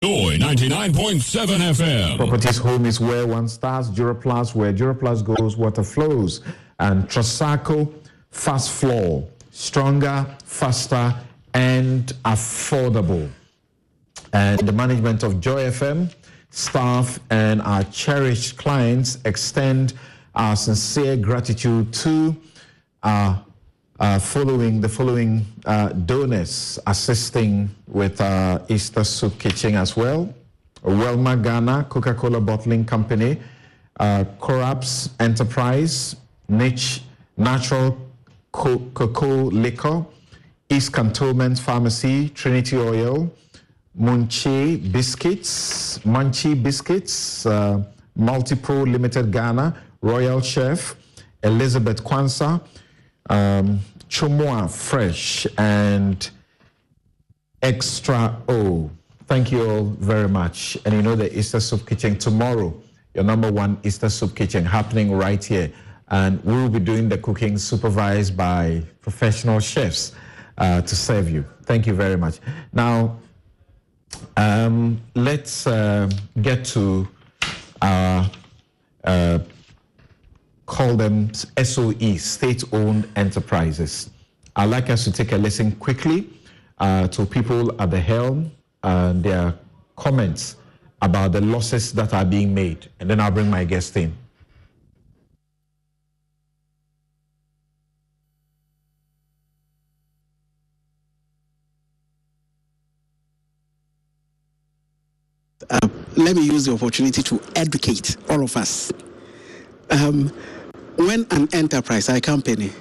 Joy 99.7 FM. Properties home is where one starts. Duraplast, where Duraplast goes, water flows. And Trasaco, fast flow. Stronger, faster, and affordable. And the management of Joy FM, staff, and our cherished clients extend our sincere gratitude to the following donors assisting with Easter Soup Kitchen as well. Welma Ghana, Coca-Cola Bottling Company, Corabs Enterprise, Niche Natural Cocoa Liquor, East Cantonment Pharmacy, Trinity Oil, Munchie Biscuits, Multipro Limited Ghana, Royal Chef, Elizabeth Kwanzaa, Chomoa Fresh, and Extra O. Thank you all very much. And you know the Easter Soup Kitchen tomorrow, your #1 Easter Soup Kitchen happening right here. And we will be doing the cooking supervised by professional chefs to serve you. Thank you very much. Now, let's get to our call them SOEs, state-owned enterprises. I'd like us to take a listen quickly to people at the helm and their comments about the losses that are being made, and then I'll bring my guest in. Let me use the opportunity to educate all of us. When an enterprise, a company,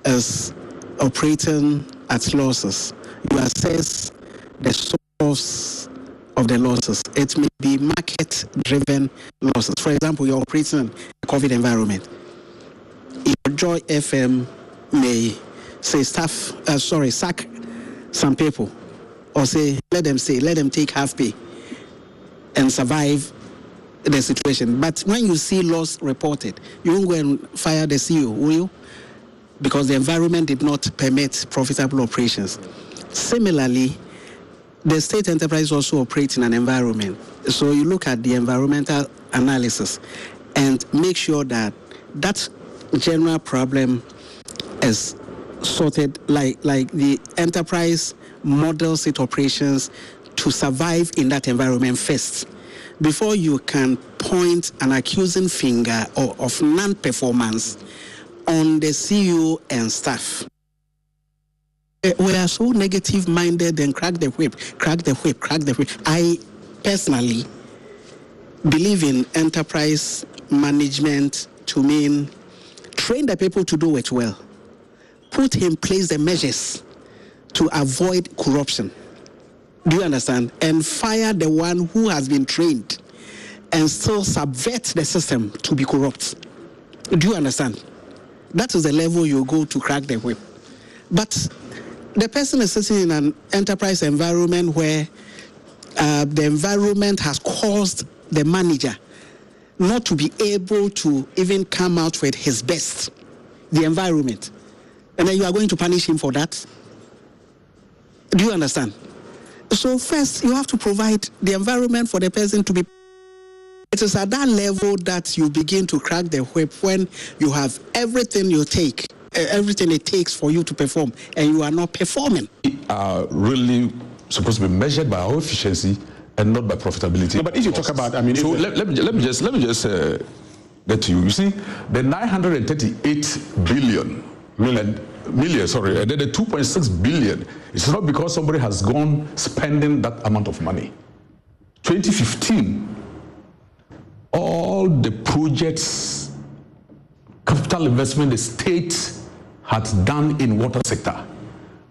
is operating at losses, you assess the source of the losses. It may be market-driven losses. For example, you're operating in a COVID environment. Your Joy FM may say sack some people, or let them take half pay and survive the situation. But when you see loss reported, you won't go and fire the CEO, will you? Because the environment did not permit profitable operations. Similarly, the state enterprise also operates in an environment. So you look at the environmental analysis and make sure that that general problem is sorted, like the enterprise models its operations to survive in that environment first, before you can point an accusing finger of non-performance on the CEO and staff. We are so negative-minded and crack the whip. I personally believe in enterprise management to mean train the people to do it well, put in place the measures to avoid corruption. Do you understand? And fire the one who has been trained and still subvert the system to be corrupt. Do you understand? That is the level you go to crack the whip. But the person is sitting in an enterprise environment where the environment has caused the manager not to be able to even come out with his best, the environment. And then you are going to punish him for that? Do you understand? So first, you have to provide the environment for the person to be. It is at that level that you begin to crack the whip, when you have everything it takes for you to perform, and you are not performing. We are really supposed to be measured by our efficiency and not by profitability. No, but if you talk about, let me just get to you. You see, the 938 million, and then the 2.6 billion. It's not because somebody has gone spending that amount of money. 2015, all the projects, capital investment the state had done in water sector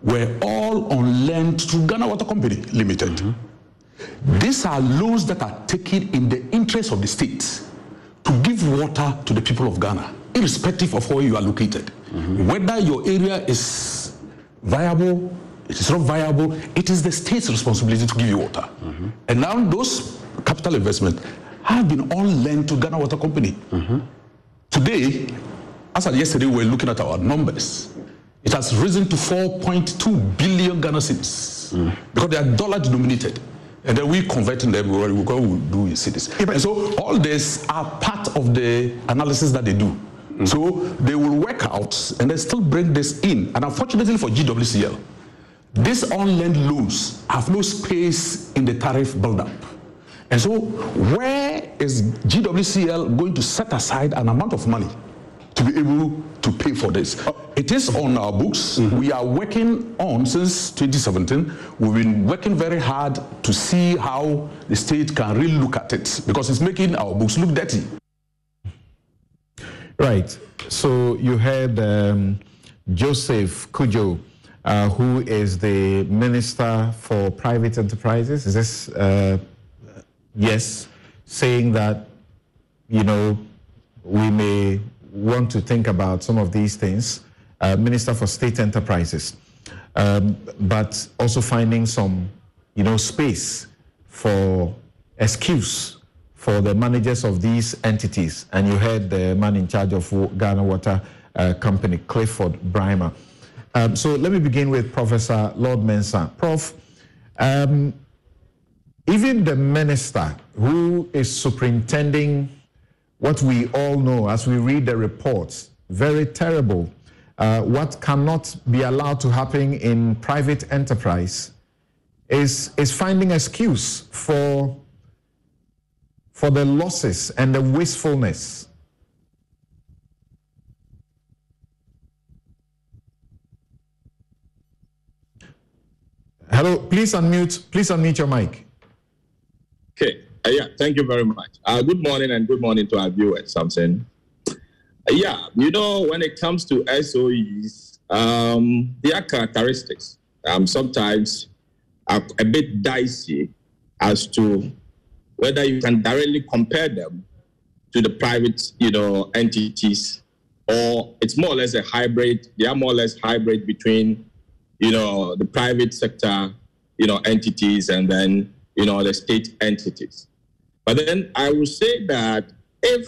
were all on lent to Ghana Water Company Limited. Mm-hmm. These are loans that are taken in the interest of the state to give water to the people of Ghana, irrespective of where you are located. Mm-hmm. Whether your area is viable, it is not viable, it is the state's responsibility to give you water. Mm-hmm. And now those capital investments have been all lent to Ghana Water Company. Mm-hmm. Today, as of yesterday, we were looking at our numbers. It has risen to 4.2 billion Ghana cedis because they are dollar denominated. and then we converting them, we're going to do in cities. Yeah, and so all this are part of the analysis that they do. So they will work out and they still bring this in. And unfortunately for GWCL, these on-land loans have no space in the tariff build-up. And so where is GWCL going to set aside an amount of money to be able to pay for this? It is on our books. We are working on, since 2017, we've been working very hard to see how the state can really look at it, because it's making our books look dirty. Right. So you heard Joseph Kujo, who is the Minister for Private Enterprises. Is this, yes, saying that, you know, we may want to think about some of these things, Minister for State Enterprises, but also finding some, you know, space for excuse for the managers of these entities. And you heard the man in charge of Ghana Water Company, Clifford Brimer. So let me begin with Professor Lord Mensah. Prof, even the minister who is superintending what we all know as we read the reports, very terrible, what cannot be allowed to happen in private enterprise is finding excuse for the losses and the wastefulness. Hello, please unmute your mic. Okay, yeah, thank you very much. Good morning and good morning to our viewers, Samson. Yeah, you know, when it comes to SOEs, their characteristics sometimes are a bit dicey as to whether you can directly compare them to the private, you know, entities, or it's more or less a hybrid. They are more or less hybrid between, you know, the private sector, you know, entities and then, you know, the state entities. But then I would say that if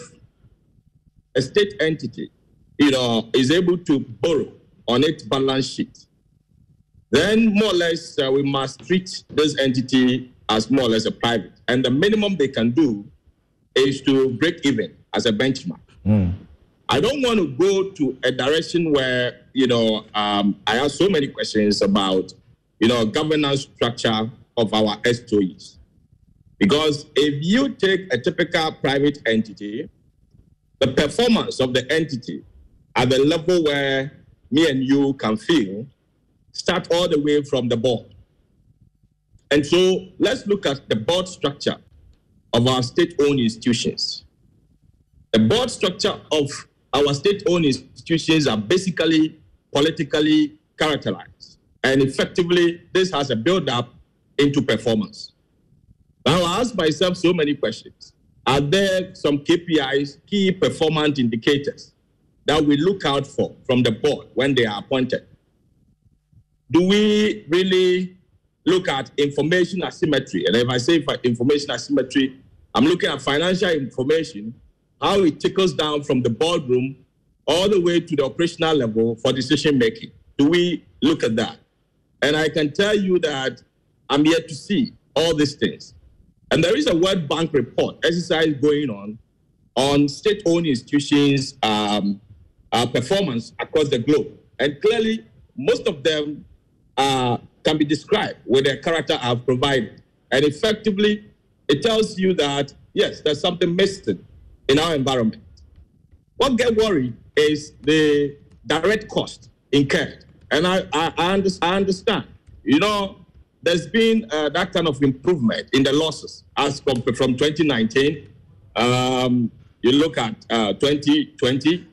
a state entity, you know, is able to borrow on its balance sheet, then more or less we must treat this entity as more or less a private. And the minimum they can do is to break even as a benchmark. I don't want to go to a direction where, you know, I have so many questions about, you know, governance structure of our SOEs. Because if you take a typical private entity, the performance of the entity at the level where me and you can feel start all the way from the board. And so let's look at the board structure of our state-owned institutions. The board structure of our state-owned institutions are basically politically characterized. And effectively, this has a build-up into performance. Now, I ask myself so many questions. Are there some KPIs, key performance indicators, that we look out for from the board when they are appointed? Do we really look at information asymmetry? And if I say information asymmetry, I'm looking at financial information, how it trickles down from the boardroom all the way to the operational level for decision making. Do we look at that? And I can tell you that I'm yet to see all these things. And there is a World Bank report exercise going on state-owned institutions' performance across the globe. And clearly, most of them can be described with the character I've provided. And effectively, it tells you that, yes, there's something missing in our environment. What gets worried is the direct cost incurred. And I understand. You know, there's been that kind of improvement in the losses as compared from 2019. You look at 2020,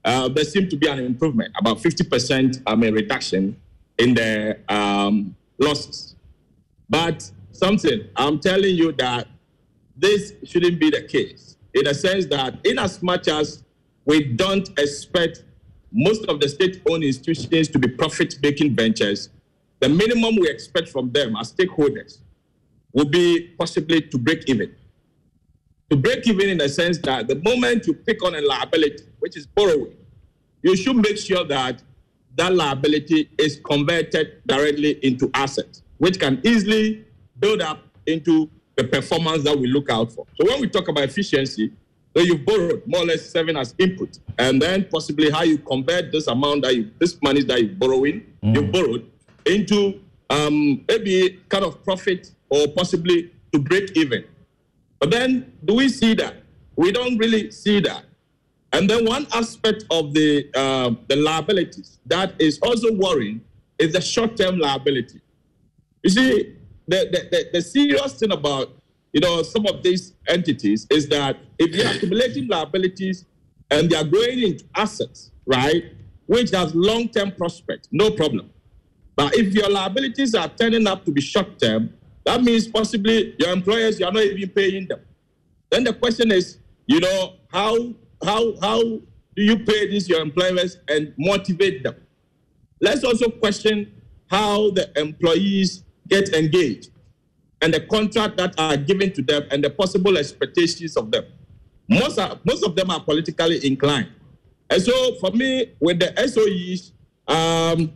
there seemed to be an improvement, about 50% reduction in the losses. But I'm telling you that this shouldn't be the case, in the sense that in as much as we don't expect most of the state-owned institutions to be profit-making ventures, the minimum we expect from them as stakeholders will be possibly to break even. To break even in the sense that the moment you pick on a liability, which is borrowing, you should make sure that that liability is converted directly into assets, which can easily build up into the performance that we look out for. So when we talk about efficiency, so you've borrowed more or less serving as input, and then possibly how you convert this amount this money that you're borrowing, you borrowed into maybe kind of profit or possibly to break even. But then do we see that? We don't really see that. And then one aspect of the liabilities that is also worrying is the short-term liability. You see, the serious thing about some of these entities is that if you're accumulating liabilities and they are going into assets, right, which has long-term prospects, no problem. But if your liabilities are turning up to be short-term, that means possibly your employers, you are not even paying them. Then the question is, how do you pay these your employers and motivate them? Let's also question how the employees get engaged and the contract that are given to them and the possible expectations of them. Most of them are politically inclined. And so for me, with the SOEs, I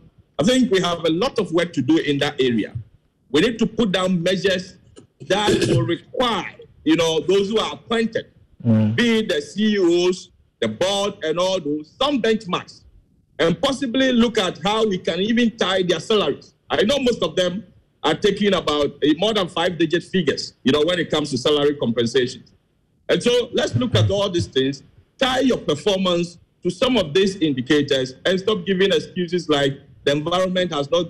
think we have a lot of work to do in that area. We need to put down measures that will require, those who are appointed, be it the CEOs, the board, and all those, some benchmarks, and possibly look at how we can even tie their salaries. I know most of them are taking about more than 5-digit figures, when it comes to salary compensations. And so let's look at all these things, tie your performance to some of these indicators, and stop giving excuses like the environment has not,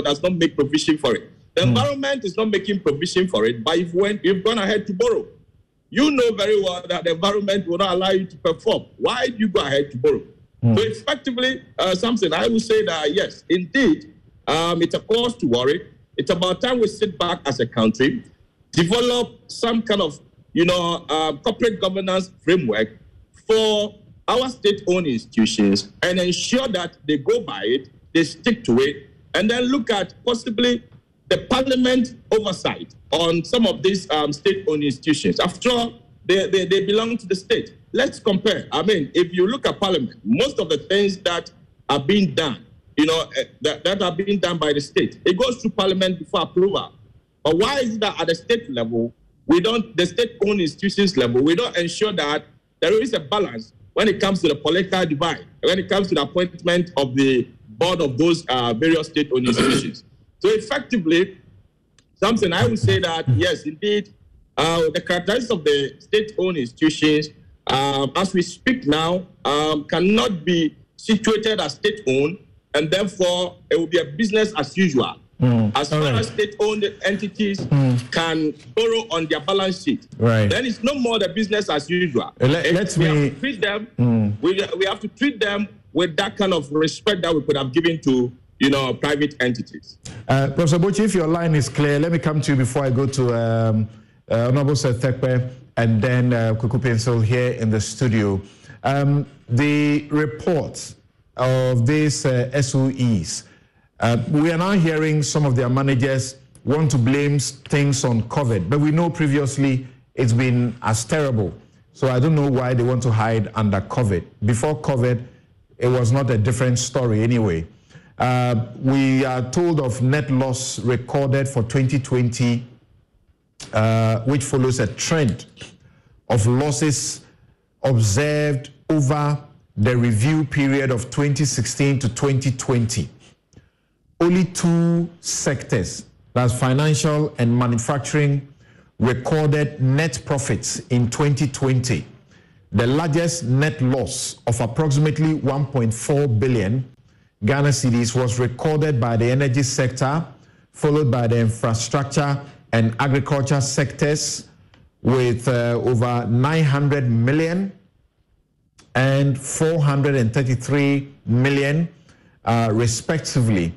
does not make provision for it. The environment is not making provision for it, but you've gone ahead to borrow. You know very well that the environment will not allow you to perform. Why do you go ahead to borrow? So effectively, something I would say that, yes, indeed, it's a cause to worry. It's about time we sit back as a country, develop some kind of, corporate governance framework for our state-owned institutions and ensure that they go by it, they stick to it, and then look at possibly the parliament oversight on some of these state-owned institutions. After all, they belong to the state. Let's compare. I mean, if you look at parliament, most of the things that are being done, that are being done by the state, it goes through parliament before approval. But why is it that at the state level, the state-owned institutions level, we don't ensure that there is a balance when it comes to the political divide, when it comes to the appointment of the board of those various state-owned institutions? So effectively, something I would say that, yes, indeed, the characteristics of the state-owned institutions, as we speak now, cannot be situated as state-owned, and therefore it will be a business as usual. As far as state-owned entities can borrow on their balance sheet, then it's no more the business as usual. We have to treat them. We have to treat them with that kind of respect that we could have given to private entities. Professor Bochi, if your line is clear, let me come to you before I go to Honorable Sethekpe and then Kuku Pencil here in the studio. The reports of these SOEs, we are now hearing some of their managers want to blame things on COVID, but we know previously it's been as terrible. So I don't know why they want to hide under COVID. Before COVID, it was not a different story anyway. We are told of net loss recorded for 2020, which follows a trend of losses observed over the review period of 2016 to 2020. Only 2 sectors, that's financial and manufacturing, recorded net profits in 2020. The largest net loss of approximately 1.4 billion Ghana cedis was recorded by the energy sector, followed by the infrastructure and agriculture sectors with over 900 million and 433 million respectively.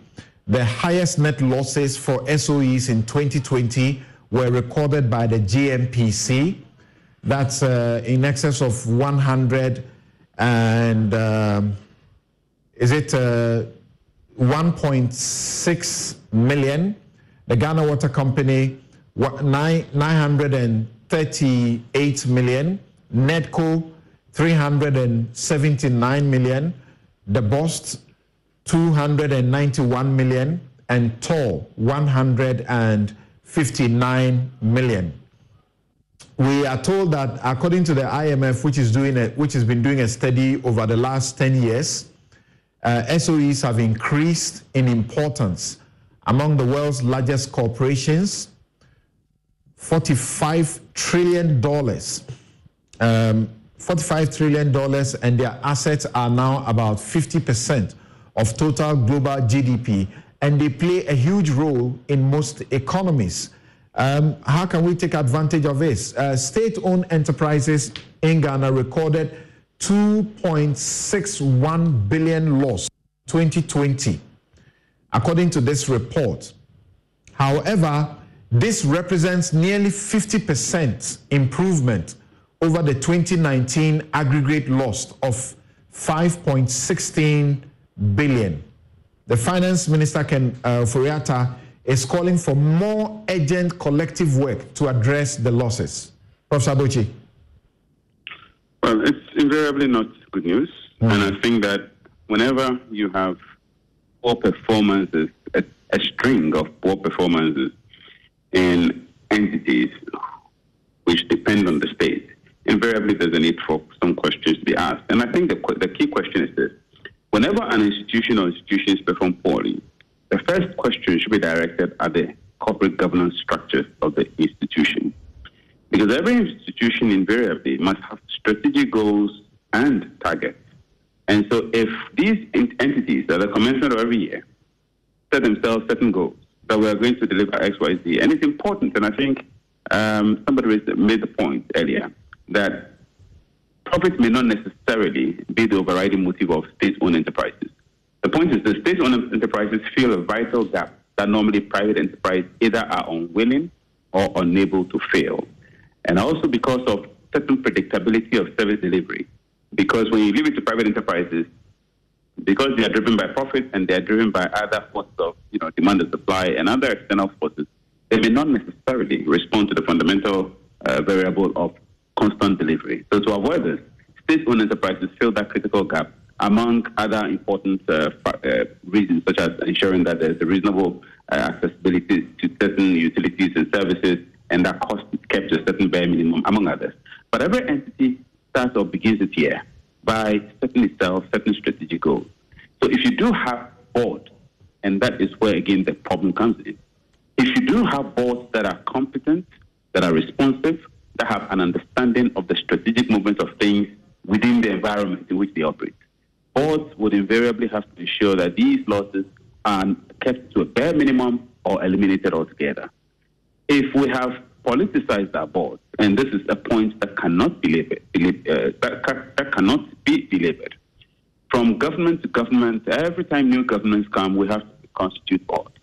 The highest net losses for SOEs in 2020 were recorded by the GMPC. That's in excess of 100 and 1.6 million. The Ghana Water Company, 938 million. NEDCO, 379 million. The BOST, 291 million. And TOR, 150 59 million. We are told that according to the IMF, which has been doing a study over the last 10 years, SOEs have increased in importance among the world's largest corporations. $45 trillion, $45 trillion, and their assets are now about 50% of total global GDP, and they play a huge role in most economies. How can we take advantage of this? State-owned enterprises in Ghana recorded 2.61 billion loss 2020, according to this report. However, this represents nearly 50% improvement over the 2019 aggregate loss of 5.16 billion. The Finance Minister, Ken Furiata, is calling for more urgent collective work to address the losses. Professor Adochi. Well, it's invariably not good news. And I think that whenever you have poor performances, a string of poor performances in entities which depend on the state, invariably there's a need for some questions to be asked. And I think the key question is this. Whenever an institution or institutions perform poorly, the first question should be directed at the corporate governance structure of the institution. Because every institution invariably must have strategic goals and targets. And so if these entities that are commensurate every year set themselves certain goals that we are going to deliver X, Y, Z, and it's important, and I think somebody made the point earlier, that profits may not necessarily be the overriding motive of state-owned enterprises. The point is that state-owned enterprises fill a vital gap that normally private enterprises either are unwilling or unable to fill. And also because of certain predictability of service delivery. Because when you leave it to private enterprises, because they are driven by profit and they are driven by other forces of demand and supply and other external forces, they may not necessarily respond to the fundamental variable of constant delivery. So to avoid this, state-owned enterprises fill that critical gap among other important reasons, such as ensuring that there's a reasonable accessibility to certain utilities and services, and that cost is kept to a certain bare minimum, among others. But every entity starts or begins its year by setting itself certain strategic goals. So if you do have boards, and that is where, again, the problem comes in. If you do have boards that are competent, that are responsive, that have an understanding of the strategic movements of things within the environment in which they operate, boards would invariably have to ensure that these losses are kept to a bare minimum or eliminated altogether. If we have politicized our boards, and this is a point that cannot be delivered, from government to government, every time new governments come, we have to constitute boards.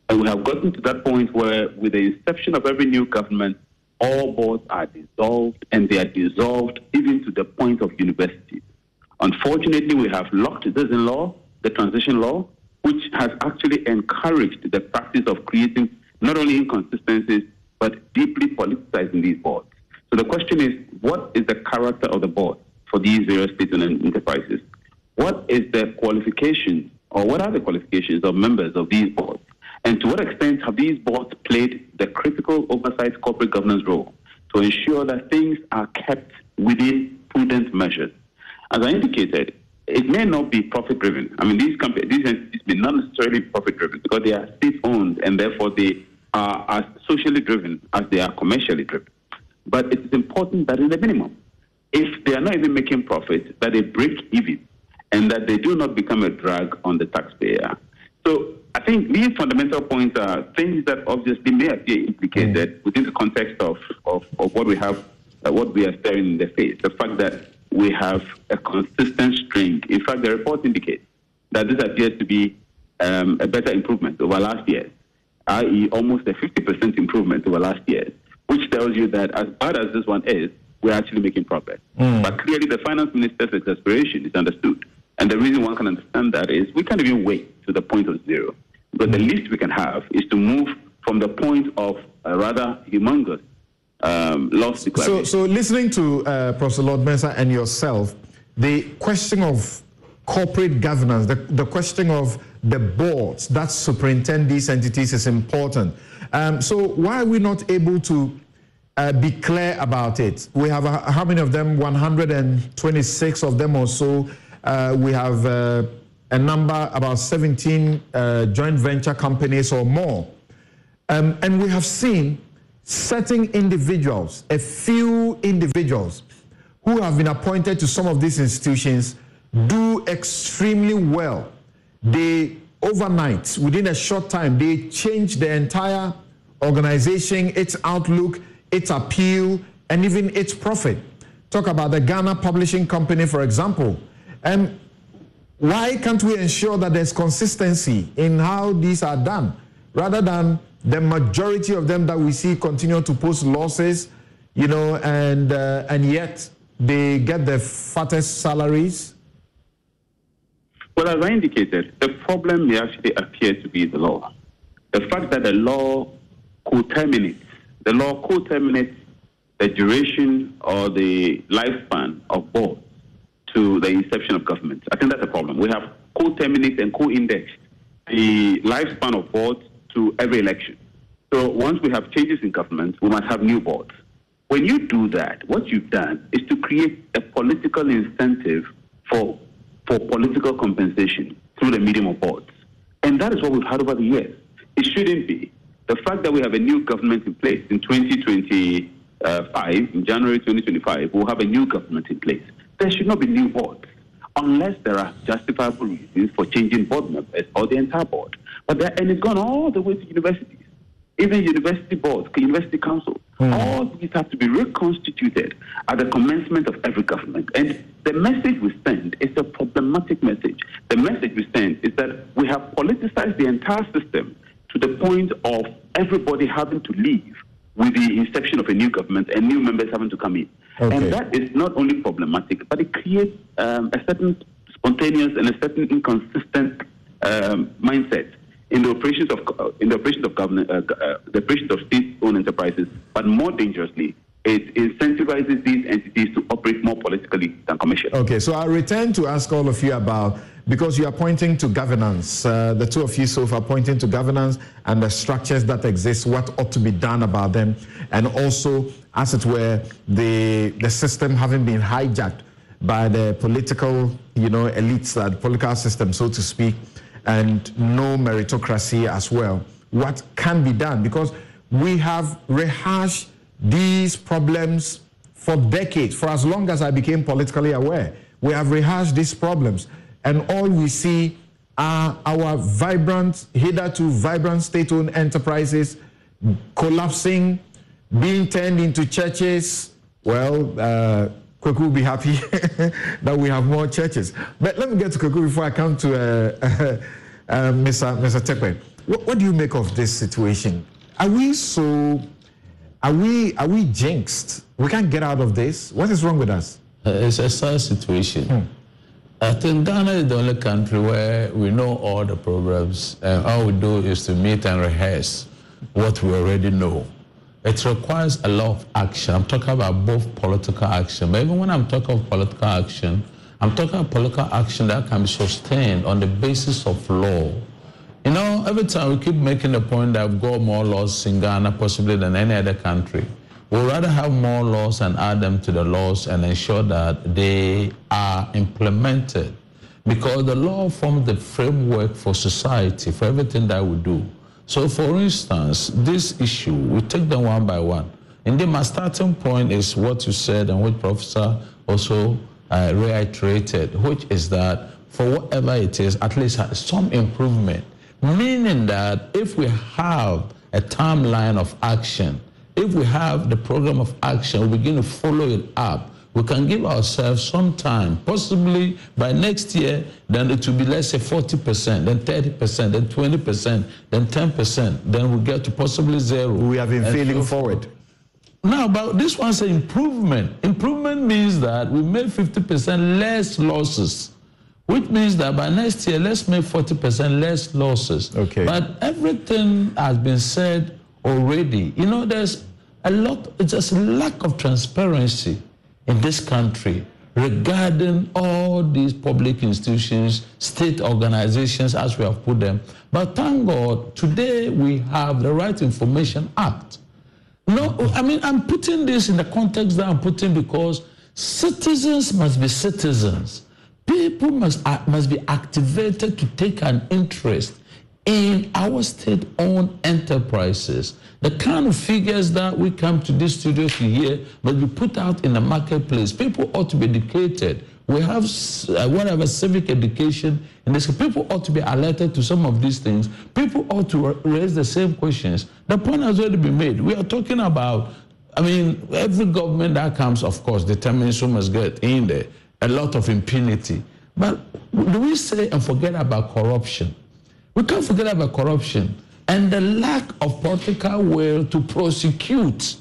And we have gotten to that point where, with the inception of every new government, all boards are dissolved, and they are dissolved even to the point of universities. Unfortunately, we have locked this in law, the transition law, which has actually encouraged the practice of creating not only inconsistencies, but deeply politicizing these boards. So the question is, what is the character of the board for these various state-owned enterprises? What is the qualifications, or what are the qualifications of members of these boards? And to what extent have these boards played the critical oversight corporate governance role to ensure that things are kept within prudent measures? As I indicated, it may not be profit-driven. I mean, these entities may not necessarily be profit-driven because they are state-owned, and therefore they are as socially driven as they are commercially driven. But it is important that in the minimum, if they are not even making profit, that they break even and that they do not become a drag on the taxpayer. So I think these fundamental points are things that obviously may appear implicated within the context of what we have, what we are staring in the face. The fact that we have a consistent string. In fact, the report indicates that this appears to be a better improvement over last year, i.e. almost a 50% improvement over last year, which tells you that as bad as this one is, we're actually making progress. But clearly the finance minister's exasperation is understood. And the reason one can understand that is we can't even wait to the point of zero. But the least we can have is to move from the point of a rather humongous loss declaration. So listening to Professor Lord Mensah and yourself, the question of corporate governance, the question of the boards that superintend these entities is important. So why are we not able to be clear about it? We have, how many of them? 126 of them or so. We have a number, about 17 joint venture companies or more. And we have seen certain individuals, a few individuals who have been appointed to some of these institutions do extremely well. They, overnight, within a short time, they change the entire organization, its outlook, its appeal, and even its profit. Talk about the Ghana Publishing Company, for example. Why can't we ensure that there's consistency in how these are done, rather than the majority of them that we see continue to post losses, you know, and yet they get the fattest salaries? Well, as I indicated, the problem may actually appear to be the law. The fact that the law co-terminates the duration or the lifespan of boards to the inception of government. I think that's a problem. We have co-terminated and co-indexed the lifespan of boards to every election. So once we have changes in government, we must have new boards. When you do that, what you've done is to create a political incentive for political compensation through the medium of boards. And that is what we've had over the years. It shouldn't be. The fact that we have a new government in place in 2025, in January 2025, we'll have a new government in place. There should not be new boards unless there are justifiable reasons for changing board members or the entire board. And it's gone all the way to universities. Even university boards, university councils, all these have to be reconstituted at the commencement of every government. And the message we send is a problematic message. The message we send is that we have politicized the entire system to the point of everybody having to leave with the inception of a new government and new members having to come in. Okay. And that is not only problematic, but it creates a certain spontaneous and a certain inconsistent mindset in the operations of government, the operations of state-owned enterprises. But more dangerously, it incentivizes these entities to operate more politically than commercially. Okay, so I'll return to ask all of you about, because you are pointing to governance, the two of you so far pointing to governance and the structures that exist, what ought to be done about them, and also, as it were, the system having been hijacked by the political, elites, the political system, so to speak, and no meritocracy as well. What can be done? Because we have rehashed these problems for decades, for as long as I became politically aware. We have rehashed these problems, and all we see are our hitherto vibrant state-owned enterprises collapsing, being turned into churches. Well, Kweku will be happy that we have more churches. But let me get to Kweku before I come to Mr. Tekwe. What do you make of this situation? Are we jinxed? We can't get out of this. What is wrong with us? It's a sad situation. I think Ghana is the only country where we know all the programs, and all we do is to meet and rehearse what we already know. It requires a lot of action. I'm talking about both political action, but even when I'm talking of political action, I'm talking about political action that can be sustained on the basis of law. Every time we keep making the point that we've got more laws in Ghana possibly than any other country. We'd rather have more laws and add them to the laws and ensure that they are implemented. Because the law forms the framework for society, for everything that we do. So for instance, this issue, we take them one by one. Indeed, my starting point is what you said and what Professor also reiterated, which is that for whatever it is, at least some improvement. Meaning that if we have a timeline of action, if we have the program of action, we begin to follow it up, we can give ourselves some time, possibly by next year, then it will be, let's say, 40%, then 30%, then 20%, then 10%, then we get to possibly zero. We have been failing forward. Now, but this one's an improvement. Improvement means that we made 50% less losses, which means that by next year, let's make 40% less losses. Okay. But everything has been said already. There's a lot, it's just a lack of transparency in this country regarding all these public institutions, state organizations, as we have put them. But thank God, today we have the Right Information Act. No, I mean, I'm putting this in the context that I'm putting because citizens must be citizens. People must be activated to take an interest in our state-owned enterprises. The kind of figures that we come to this studio to hear must be put out in the marketplace. People ought to be educated. We have whatever civic education, and people ought to be alerted to some of these things. People ought to raise the same questions. The point has already been made. We are talking about, I mean, every government that comes, of course, determines who must get in there. A lot of impunity. But do we say and forget about corruption? We can't forget about corruption and the lack of political will to prosecute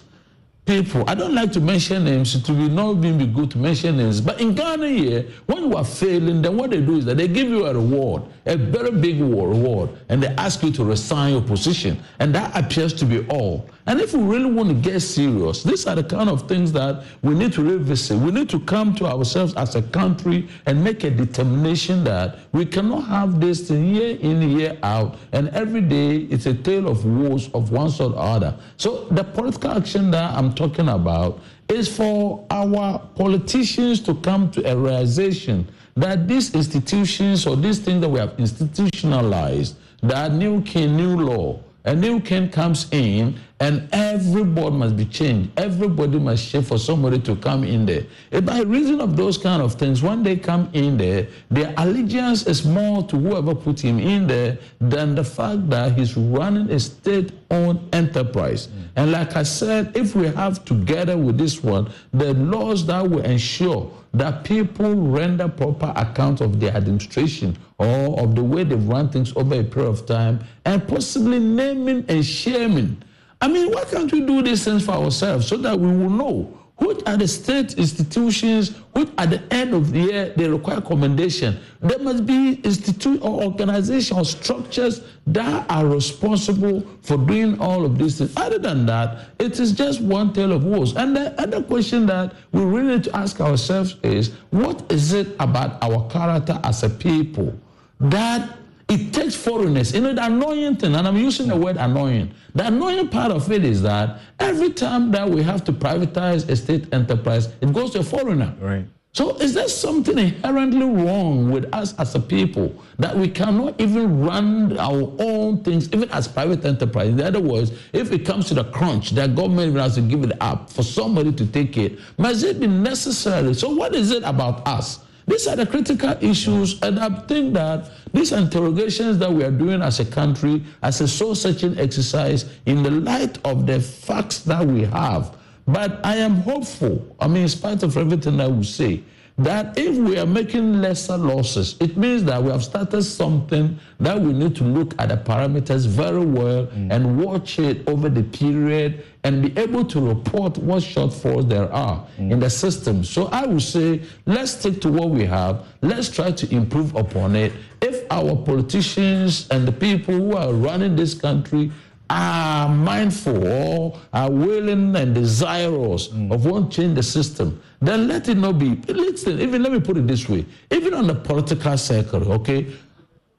people. I don't like to mention names. It will not even be good to mention names. But in Ghana here, when you are failing, then what they do is that they give you a reward, a very big reward, and they ask you to resign your position. And that appears to be all. And if we really want to get serious, these are the kind of things that we need to revisit. We need to come to ourselves as a country and make a determination that we cannot have this thing year in, year out, and every day it's a tale of woes of one sort or other. So the political action that I'm talking about is for our politicians to come to a realization that these institutions or these things that we have institutionalized, that new king, new law, a new king comes in and everybody must be changed. Everybody must shift for somebody to come in there. And by reason of those kind of things, when they come in there, their allegiance is more to whoever put him in there than the fact that he's running a state-owned enterprise. And like I said, if we have together with this one, the laws that will ensure that people render proper account of their administration or of the way they've run things over a period of time, and possibly naming and shaming. I mean, why can't we do these things for ourselves so that we will know which are the state institutions, which at the end of the year, they require commendation. There must be institute or organization or structures that are responsible for doing all of these things. Other than that, it is just one tale of woes. And the other question that we really need to ask ourselves is, what is it about our character as a people that it takes foreigners? You know, the annoying thing, and I'm using the word annoying, the annoying part of it is that every time that we have to privatize a state enterprise, it goes to a foreigner. Right. So is there something inherently wrong with us as a people that we cannot even run our own things, even as private enterprise? In other words, if it comes to the crunch, the government has to give it up for somebody to take it. Must it be necessary? So what is it about us? These are the critical issues, and I think that these interrogations that we are doing as a country, as a soul-searching exercise, in the light of the facts that we have. But I am hopeful, I mean, in spite of everything I will say, that if we are making lesser losses, it means that we have started something that we need to look at the parameters very well and watch it over the period and be able to report what shortfalls there are in the system. So I would say, let's stick to what we have. Let's try to improve upon it. If our politicians and the people who are running this country are mindful or are willing and desirous of wanting to change the system, then let it not be. Listen, even let me put it this way. Even on the political circle, okay,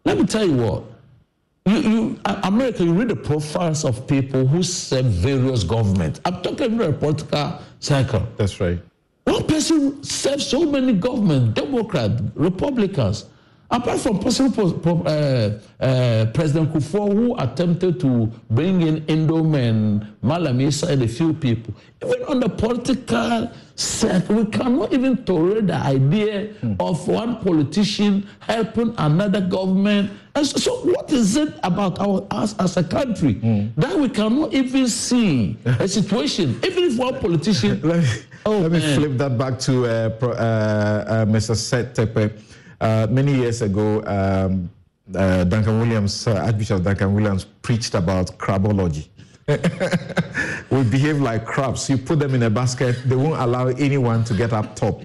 let me tell you what. America, you read the profiles of people who serve various governments. I'm talking about a political circle. That's right. One person serves so many governments, Democrats, Republicans. Apart from possible President Kufuor, who attempted to bring in Indom and Malamisa and a few people, even on the political set, we cannot even tolerate the idea of one politician helping another government. And so what is it about us as a country that we cannot even see a situation, even if one politician... Let me flip that back to Mr. Seth Tepe. Many years ago, Duncan Williams, Archbishop Duncan Williams, preached about crabology. We behave like crabs. You put them in a basket, they won't allow anyone to get up top.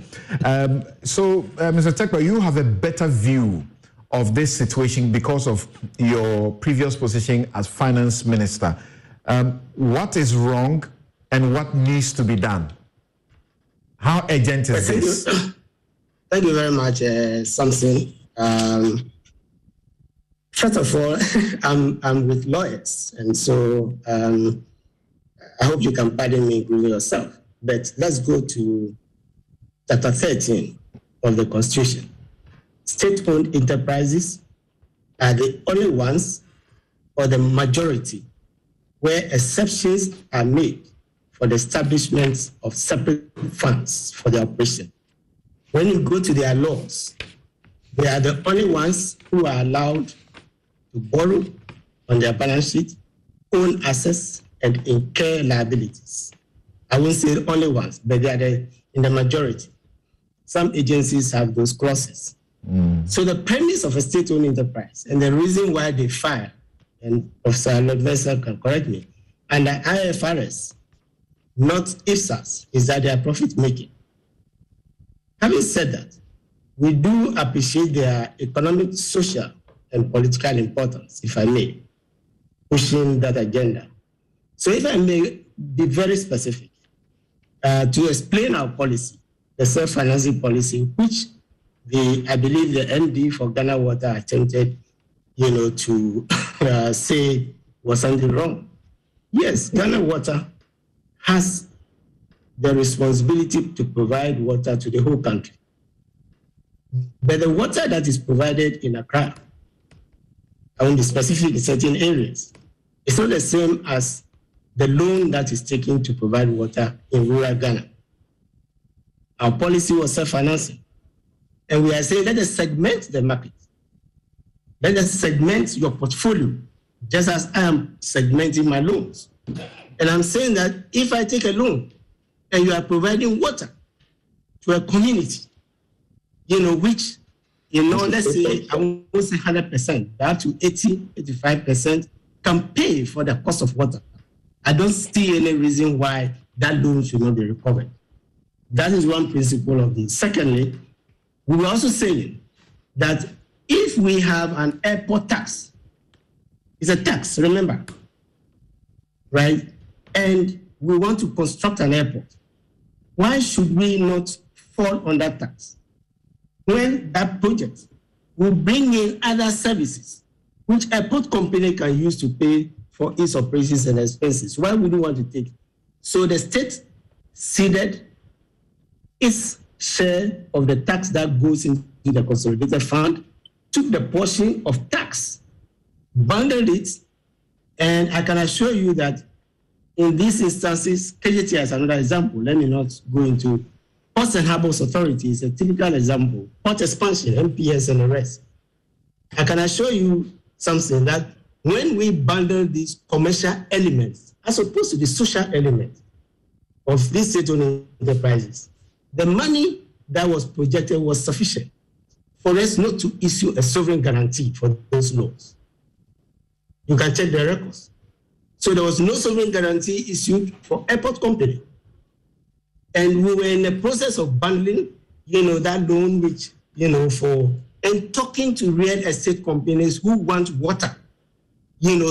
So, Mr. Tepe, you have a better view of this situation because of your previous position as finance minister. What is wrong and what needs to be done? How urgent is this? Thank you very much, Samson. First of all, I'm with lawyers, and so I hope you can pardon me including yourself. But let's go to Chapter 13 of the Constitution. State-owned enterprises are the only ones or the majority where exceptions are made for the establishment of separate funds for their operation. When you go to their laws, they are the only ones who are allowed to borrow on their balance sheet, own assets, and incur liabilities. I won't say the only ones, but they are in the majority. Some agencies have those clauses. So the premise of a state-owned enterprise and the reason why they file, and Professor Lodvesa can correct me, under IFRS, not IFSAS, is that they are profit-making. Having said that, we do appreciate their economic, social, and political importance, if I may, pushing that agenda. So if I may be very specific, to explain our policy, the self-financing policy, which I believe the MD for Ghana Water attempted, to say was something wrong. Yes, Ghana Water has the responsibility to provide water to the whole country. But the water that is provided in Accra, I want to be specific in certain areas, it's not the same as the loan that is taken to provide water in rural Ghana. Our policy was self-financing. And we are saying, let us segment the market. Let us segment your portfolio, just as I am segmenting my loans. And I'm saying that if I take a loan and you are providing water to a community, which, let's say, I won't say 100%, but up to 80, 85% can pay for the cost of water. I don't see any reason why that loan should not be recovered. That is one principle of this. Secondly, we were also saying that if we have an airport tax, it's a tax, remember, right? And we want to construct an airport. Why should we not fall on that tax? When that project will bring in other services, which airport company can use to pay for its operations and expenses. Why would you want to take? So the state ceded its share of the tax that goes into the consolidated fund, took the portion of tax, bundled it, and I can assure you that in these instances, KJT as another example, let me not go into Ports and Harbours Authority is a typical example, port expansion, MPS and the rest. I can assure you something that when we bundle these commercial elements, as opposed to the social element of these state-owned enterprises, the money that was projected was sufficient for us not to issue a sovereign guarantee for those loans. You can check the records. So there was no sovereign guarantee issued for airport company. And we were in the process of bundling, that loan, which, and talking to real estate companies who want water,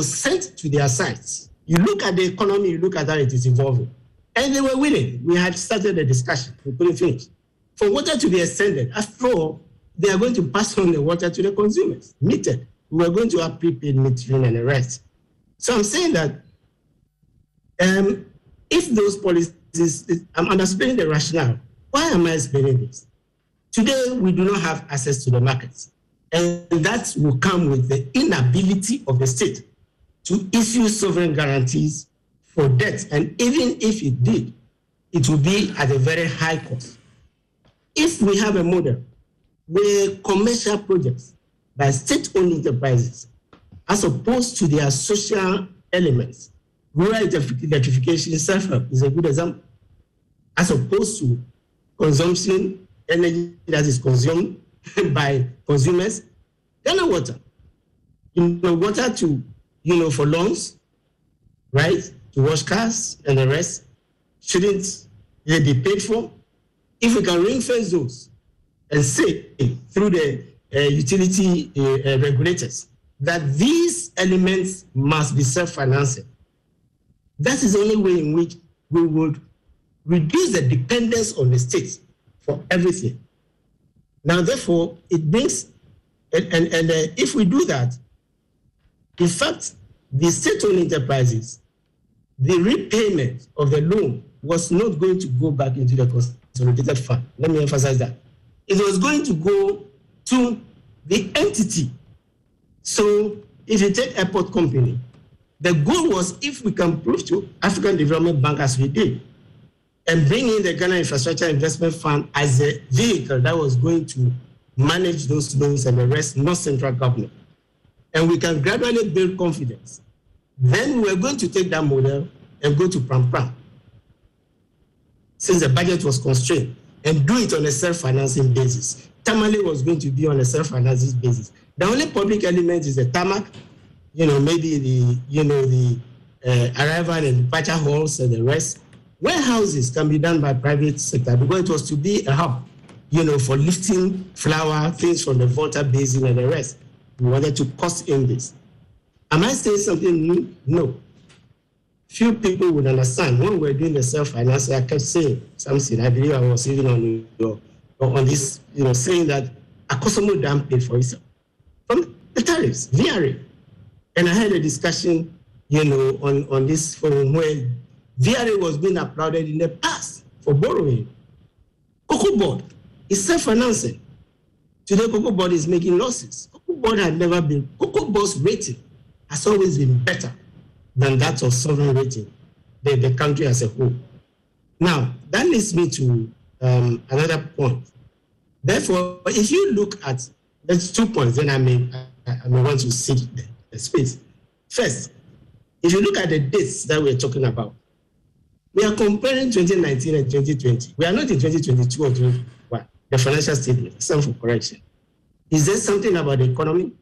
sent to their sites. You look at the economy, you look at how it is evolving. And they were willing. We had started the discussion. We couldn't finish. For water to be extended, after all, they are going to pass on the water to the consumers, metered. We are going to have prepaid metering and the rest. So I'm saying that if those policies, I'm explaining the rationale. Why am I explaining this? Today, we do not have access to the markets. And that will come with the inability of the state to issue sovereign guarantees for debt. And even if it did, it will be at a very high cost. If we have a model where commercial projects by state-owned enterprises, as opposed to their social elements, rural electrification self-help is a good example, as opposed to consumption, energy that is consumed by consumers, Ghana Water. Water to, for loans, right, to wash cars and the rest, shouldn't they be paid for? If we can ring-fence those and say through the utility regulators that these elements must be self-financing, that is the only way in which we would reduce the dependence on the state for everything. Now, therefore, it brings, if we do that, in fact, the state-owned enterprises, the repayment of the loan was not going to go back into the consolidated fund. Let me emphasize that. It was going to go to the entity. So if you take airport company, the goal was if we can prove to African Development Bank as we did, and bring in the Ghana Infrastructure Investment Fund as a vehicle that was going to manage those loans and the rest, not central government. And we can gradually build confidence. Then we're going to take that model and go to Pram, since the budget was constrained, and do it on a self-financing basis. Tamale was going to be on a self-financing basis. The only public element is the tarmac, maybe the arrival and departure halls and the rest. Warehouses can be done by private sector because it was to be a hub, for lifting flour, things from the Volta Basin and the rest. We wanted to cost in this. Am I saying something new? No. Few people would understand. When we were doing the self-financing, I kept saying something. I believe I was even on this, saying that a customer dam paid for itself from the tariffs, VRA. And I had a discussion, on this forum where VRA was being applauded in the past for borrowing. Cocoa Board is self-financing. Today, Cocoa Board is making losses. Cocoa Board had never been. Cocoa Board's rating has always been better than that of sovereign rating, the country as a whole. Now, that leads me to another point. Therefore, if you look at, there's 2 points, then I may want to see the space. First, if you look at the dates that we're talking about, we are comparing 2019 and 2020. We are not in 2022 or 2021, the financial statement, some for correction. Is there something about the economy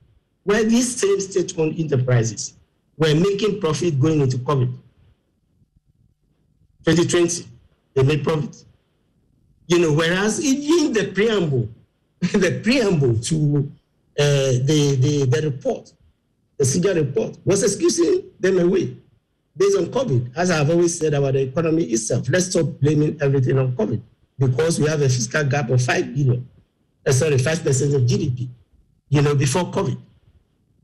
where these same state-owned enterprises were making profit going into COVID? 2020, they made profit. Whereas in the preamble, to the report, the SIGA report, was excusing them away based on COVID. As I've always said about the economy itself, let's stop blaming everything on COVID because we have a fiscal gap of 5% of GDP, before COVID.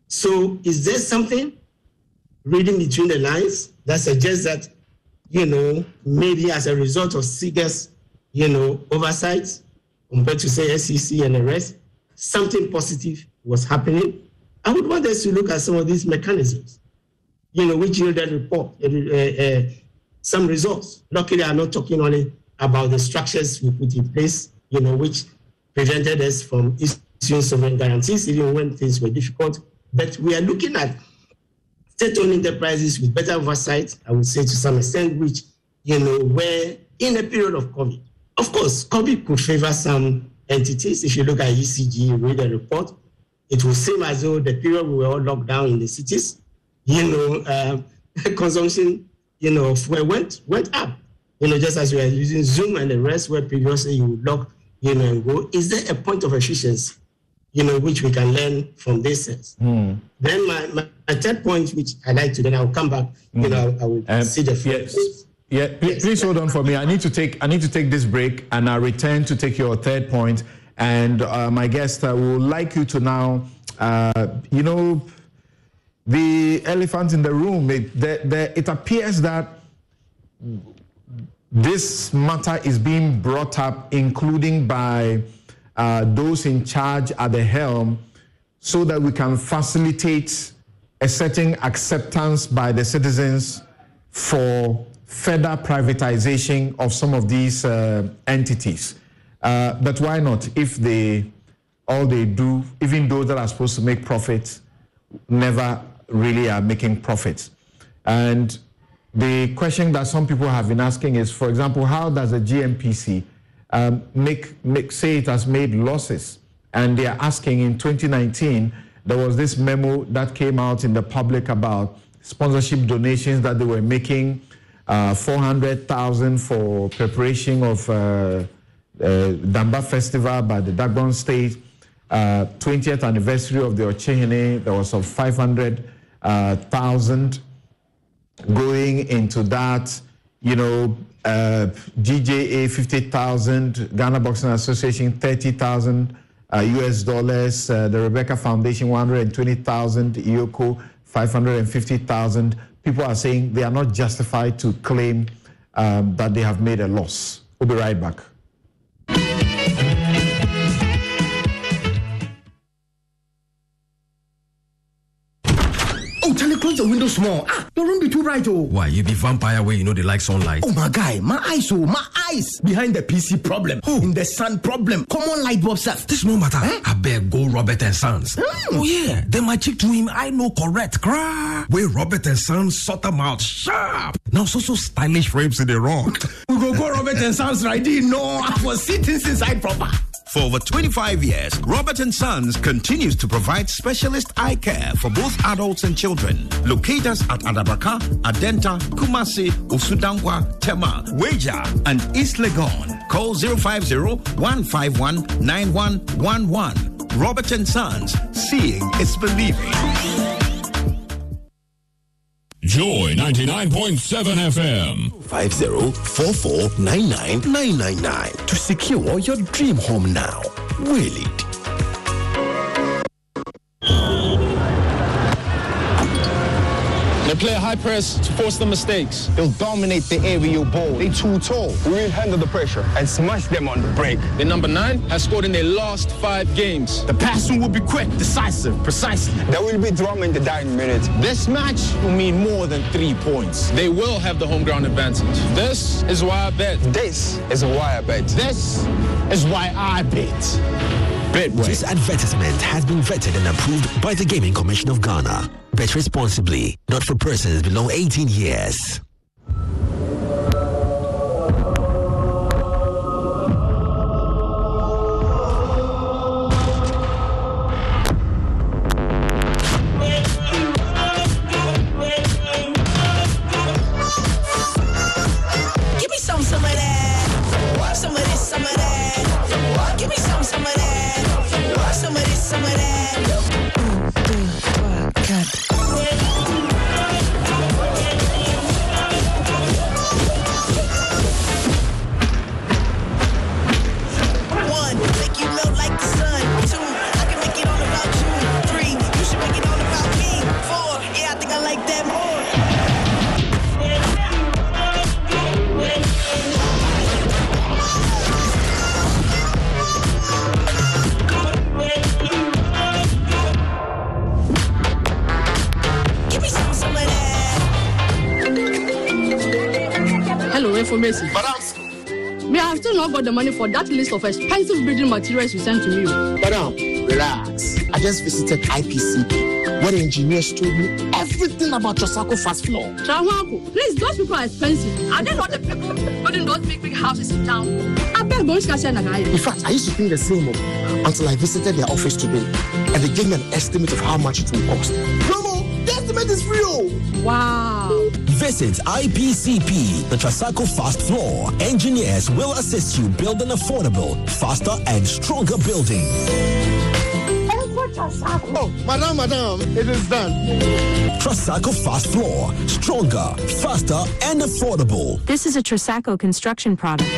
So is there something reading between the lines that suggests that, maybe as a result of SIGA's, oversight, compared to say SEC and the rest, something positive was happening? I would want us to look at some of these mechanisms, which yielded report, some results. Luckily, I'm not talking only about the structures we put in place, which prevented us from issuing sovereign guarantees, even when things were difficult. But we are looking at state-owned enterprises with better oversight, I would say to some extent, which, were in a period of COVID. Of course, COVID could favor some entities. If you look at ECG, read the report, it will seem as though the period we were all locked down in the cities, consumption, of fuel went up. Just as we are using Zoom and the rest, where previously you would lock, and go. Is there a point of efficiency, which we can learn from this sense? Then my third point, which I like to, then I'll come back, I will see the first. Yeah, please hold on for me. I need to take this break, and I'll return to take your third point. And my guest would like you to now, the elephant in the room. It appears that this matter is being brought up, including by those in charge at the helm, so that we can facilitate a certain acceptance by the citizens for further privatization of some of these entities. But why not? If all they do, even those that are supposed to make profits, never really are making profits. And the question that some people have been asking is, for example, how does a GMPC say it has made losses? And they are asking, in 2019, there was this memo that came out in the public about sponsorship donations that they were making, 400,000 for preparation of Damba Festival by the Dagbon State, 20th anniversary of the Ochehene, there was of 500,000 going into that, GJA 50,000, Ghana Boxing Association 30,000, US dollars. The Rebecca Foundation, 120,000. Yoko, 550,000. People are saying they are not justified to claim that they have made a loss. We'll be right back. Oh, Charlie, close the window small. Your room be too bright, oh. Why, you be vampire where you know they like sunlight? Oh, my guy, my eyes. Behind the PC problem. Oh. In the sun problem. Common light bulb stuff. This no matter. I beg go Robert and Sons. Oh, yeah. Then my chick to him, I know correct. Where Robert and Sons sort them out sharp. Now, so stylish frames in the rock. We go Robert and Sons right in. No, I was sitting inside proper. For over 25 years, Robert & Sons continues to provide specialist eye care for both adults and children. Locate us at Adabraka, Adenta, Kumasi, Usudankwa, Tema, Weja, and East Legon. Call 050-151-9111. Robert & Sons, seeing is believing. Joy 99.7 FM. 5044999999 to secure your dream home now. Will it? They play a high press to force the mistakes. They'll dominate the aerial ball. They too tall. We will handle the pressure and smash them on the break. The number 9 has scored in their last 5 games. The passing will be quick, decisive, precisely. There will be drama in the dying minutes. This match will mean more than 3 points. They will have the home ground advantage. This is why I bet. This is why I bet. This is why I bet. This advertisement has been vetted and approved by the Gaming Commission of Ghana. Bet responsibly, not for persons below 18 years. Give me some of that. Some of this, some of that. Give me some of that. Some of this, some of that. Information. Me, I have still not got the money for that list of expensive building materials you sent to me. Madam, relax. I just visited IPCP, where the engineers told me everything about Trasacco fast floor. Trawanko, please, those people are expensive. Are they not the people building those big houses in town? I bet In fact, I used to think the same until I visited their office today, and they gave me an estimate of how much it will cost. Romo, the estimate is real. Wow. Visit IPCP, the Trasacco Fast Floor. Engineers will assist you build an affordable, faster and stronger building. Oh, madam, it is done. Trasacco Fast Floor. Stronger, faster and affordable. This is a Trasacco construction product.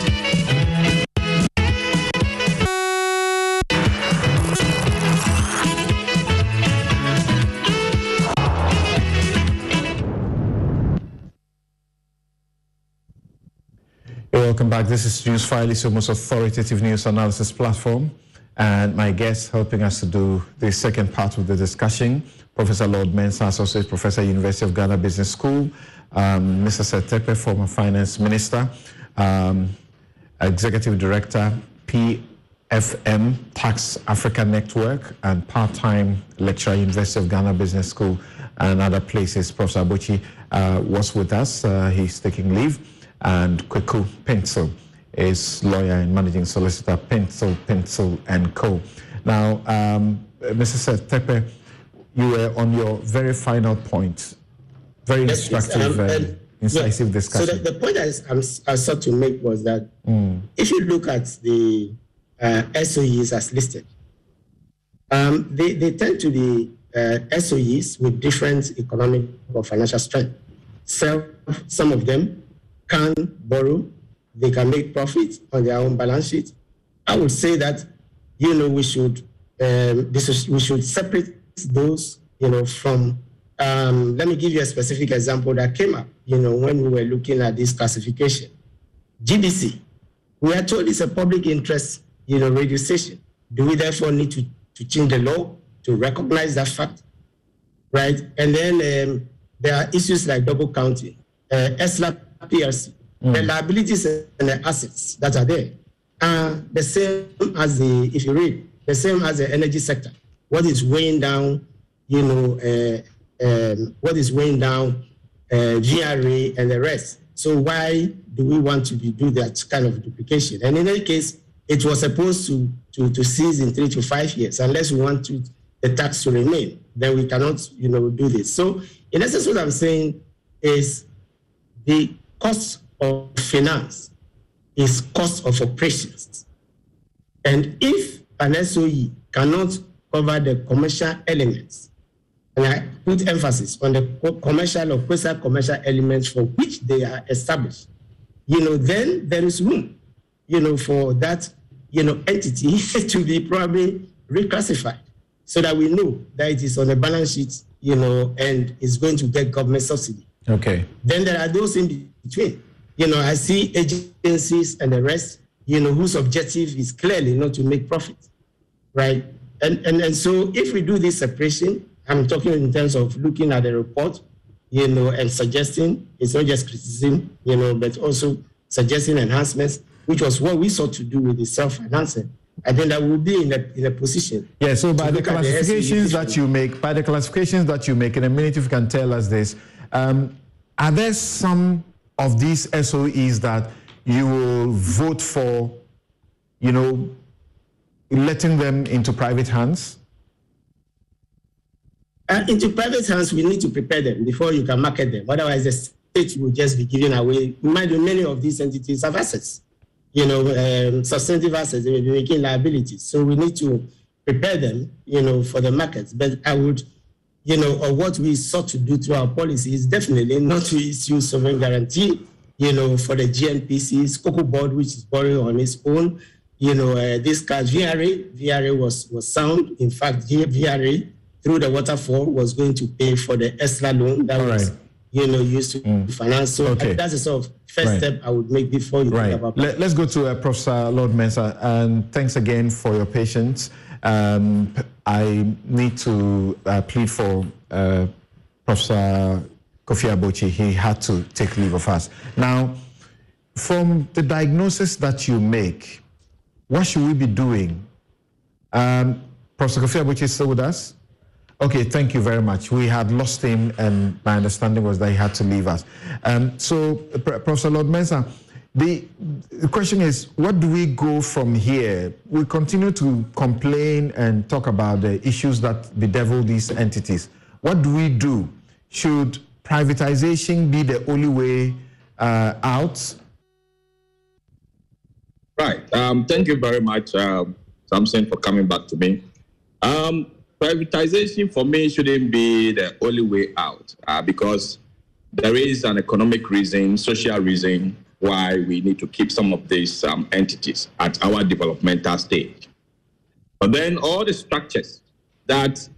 Welcome back. This is Newsfile, it's your most authoritative news analysis platform. And my guest helping us to do the second part of the discussion, Professor Lord Mensah, Associate Professor, University of Ghana Business School, Mr. Setepe, former Finance Minister, Executive Director, PFM, Tax Africa Network, and part-time lecturer, University of Ghana Business School, and other places. Professor Abuchi was with us. He's taking leave. And Kweku Pencil is lawyer and managing solicitor, Pencil and Co. Now, Mr. Setepe, you were on your very final point, very instructive, incisive discussion. So the point I sought to make was that if you look at the SOEs as listed, they tend to be SOEs with different economic or financial strength. So some of them can borrow, they can make profit on their own balance sheet. I would say that we should separate those, from. Let me give you a specific example that came up, when we were looking at this classification. GDC, we are told it's a public interest, radio station. Do we therefore need to change the law to recognize that fact, right? And then there are issues like double counting, ESLA PLC, the liabilities and the assets that are there are the same as if you read, the same as the energy sector. What is weighing down, VRA and the rest. So why do we want to do that kind of duplication? And in any case, it was supposed to cease in 3 to 5 years, unless we want the tax to remain. Then we cannot, do this. So in essence, what I'm saying is the cost of finance is cost of operations. And if an SOE cannot cover the commercial elements, and I put emphasis on the commercial or quasi-commercial elements for which they are established, then there is room, for that, entity to be probably reclassified so that we know that it is on the balance sheet, and is going to get government subsidy. Okay. Then there are those in between. I see agencies and the rest, whose objective is clearly not to make profit, right? And so if we do this separation, I'm talking in terms of looking at the report, and suggesting, it's not just criticism, but also suggesting enhancements, which was what we sought to do with the self-financing. I think that we'll be in a position. Yeah, so by the classifications that you make, in a minute, if you can tell us this, are there some of these SOEs that you will vote for, letting them into private hands? Into private hands, we need to prepare them before you can market them. Otherwise, the state will just be giving away. Mind you, many of these entities have assets, substantive assets. They will be making liabilities. So we need to prepare them, for the markets. But I would, or what we sought to do through our policy is definitely not to issue sovereign guarantee, for the GNPCs, Cocoa Board, which is borrowing on its own. This cash, VRA was sound. In fact, VRA, through the waterfall, was going to pay for the ESLA loan that was, used to finance. So that's the sort of first step I would make before you think about that. Let's go to Professor Lord Mensah, and thanks again for your patience. I need to plead for Professor Kofi Abochi. He had to take leave of us. Now, from the diagnosis that you make, what should we be doing? Professor Kofi Abochi is still with us? Okay, thank you very much. We had lost him, and my understanding was that he had to leave us. So, Professor Lord Mensah, the question is, what do we go from here? We continue to complain and talk about the issues that bedevil these entities. What do we do? Should privatization be the only way out? Right. Thank you very much, Samson, for coming back to me. Privatization for me shouldn't be the only way out because there is an economic reason, social reason why we need to keep some of these entities at our developmental stage. But then all the structures that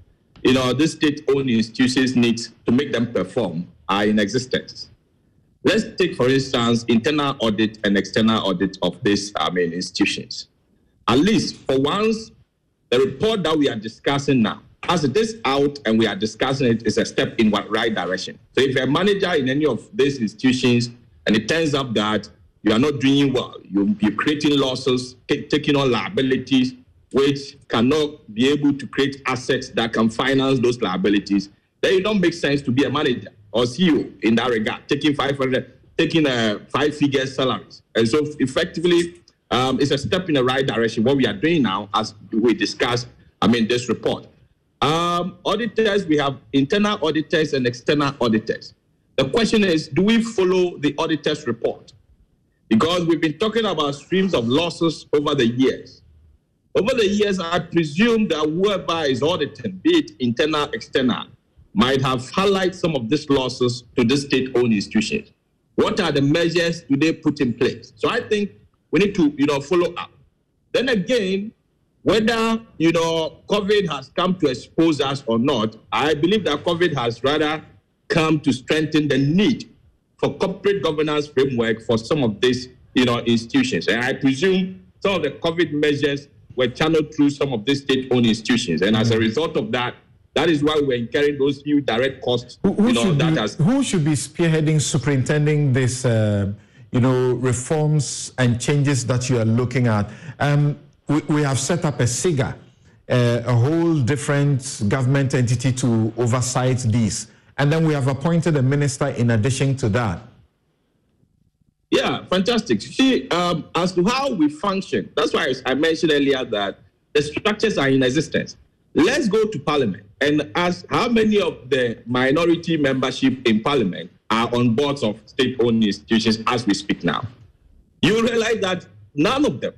these state-owned institutions need to make them perform are in existence. Let's take, for instance, internal audit and external audit of these institutions. At least for once, the report that we are discussing now, as it is out and we are discussing it, is a step in the right direction. So if you're a manager in any of these institutions and it turns up that you are not doing well, you're creating losses, taking on liabilities, which cannot be able to create assets that can finance those liabilities, then it don't make sense to be a manager or CEO in that regard, taking 5-figure salaries. And so effectively, it's a step in the right direction. What we are doing now, as we discussed, this report. Auditors, we have internal auditors and external auditors. The question is, do we follow the auditor's report? Because we've been talking about streams of losses over the years. Over the years, I presume that whoever is auditing, be it internal, external, might have highlighted some of these losses to the state-owned institutions. What are the measures do they put in place? So I think we need to, follow up. Then again, whether, COVID has come to expose us or not, I believe that COVID has rather come to strengthen the need for corporate governance framework for some of these, institutions. And I presume some of the COVID measures were channeled through some of these state-owned institutions. And as a result of that, that is why we're incurring those huge direct costs. Who should be spearheading, superintending this, reforms and changes that you are looking at? We have set up a SIGA, a whole different government entity to oversight these. And then we have appointed a minister in addition to that. Yeah, fantastic. See, as to how we function, that's why I mentioned earlier that the structures are in existence. Let's go to Parliament and ask how many of the minority membership in Parliament are on boards of state-owned institutions as we speak now. You realize that none of them.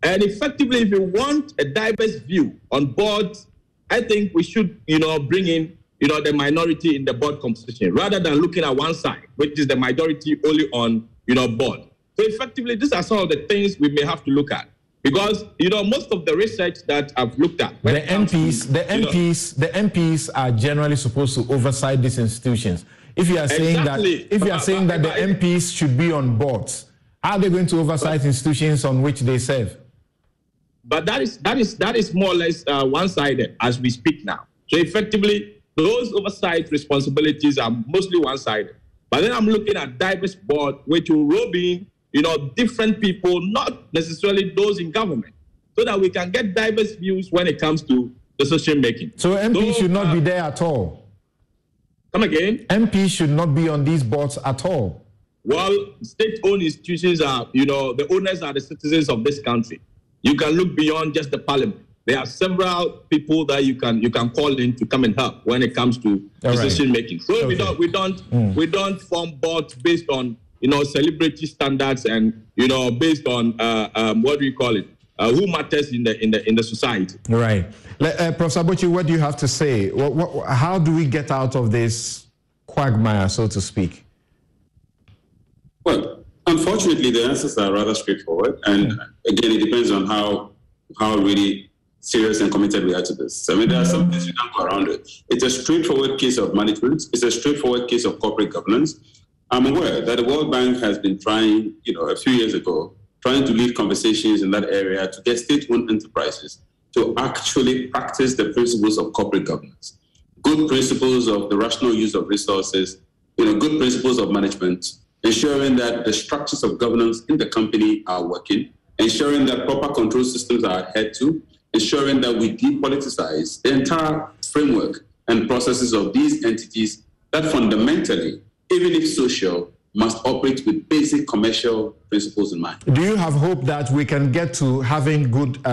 And effectively, if you want a diverse view on boards, I think we should, bring in, the minority in the board composition rather than looking at one side, which is the majority only on, board. So effectively, these are some of the things we may have to look at. Because, most of the research that I've looked at... The MPs are generally supposed to oversight these institutions. If you are saying that the MPs should be on boards, how are they going to oversight institutions on which they serve? But that is more or less one-sided as we speak now. So effectively, those oversight responsibilities are mostly one-sided. But then I'm looking at diverse board, which will roll in, different people, not necessarily those in government, so that we can get diverse views when it comes to decision making. So MPs should not be there at all. Come again? MPs should not be on these boards at all. Well, state-owned institutions are, the owners are the citizens of this country. You can look beyond just the Parliament. There are several people that you can call in to come and help when it comes to decision making. So we don't form boards based on celebrity standards and based on what do you call it? Who matters in the society. Right. Professor Bochi, what do you have to say? How do we get out of this quagmire, so to speak? Well, unfortunately, the answers are rather straightforward. And again, it depends on how really serious and committed we are to this. I mean, there are some things we can't go around it. It's a straightforward case of management. It's a straightforward case of corporate governance. I'm aware that the World Bank has been trying, a few years ago, trying to lead conversations in that area to get state-owned enterprises to actually practice the principles of corporate governance. Good principles of the rational use of resources, good principles of management, ensuring that the structures of governance in the company are working, ensuring that proper control systems are adhered to, ensuring that we depoliticize the entire framework and processes of these entities that fundamentally, even if social, must operate with basic commercial principles in mind. Do you have hope that we can get to having good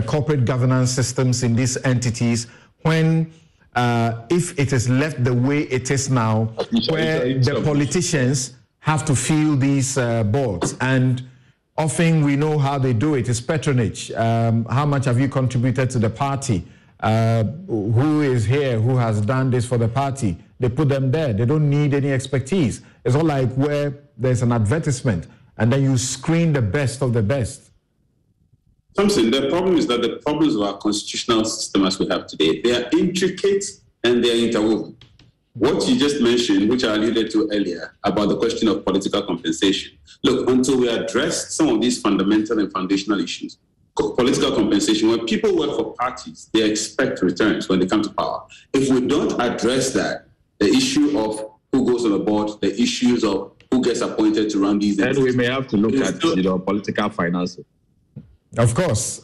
corporate governance systems in these entities when, if it is left the way it is now, where the politicians have to fill these boards? And often we know how they do it. It's patronage. How much have you contributed to the party? Who is here? Who has done this for the party? They put them there. They don't need any expertise. It's not like where there's an advertisement and then you screen the best of the best. Thompson, the problem is that the problems of our constitutional system as we have today, they are intricate and they are interwoven. What you just mentioned, which I alluded to earlier, about the question of political compensation. Look, until we address some of these fundamental and foundational issues, political compensation, when people work for parties, they expect returns when they come to power. If we don't address that, the issue of who goes on the board, the issues of who gets appointed to run these entities. And we may have to look at political finances. Of course.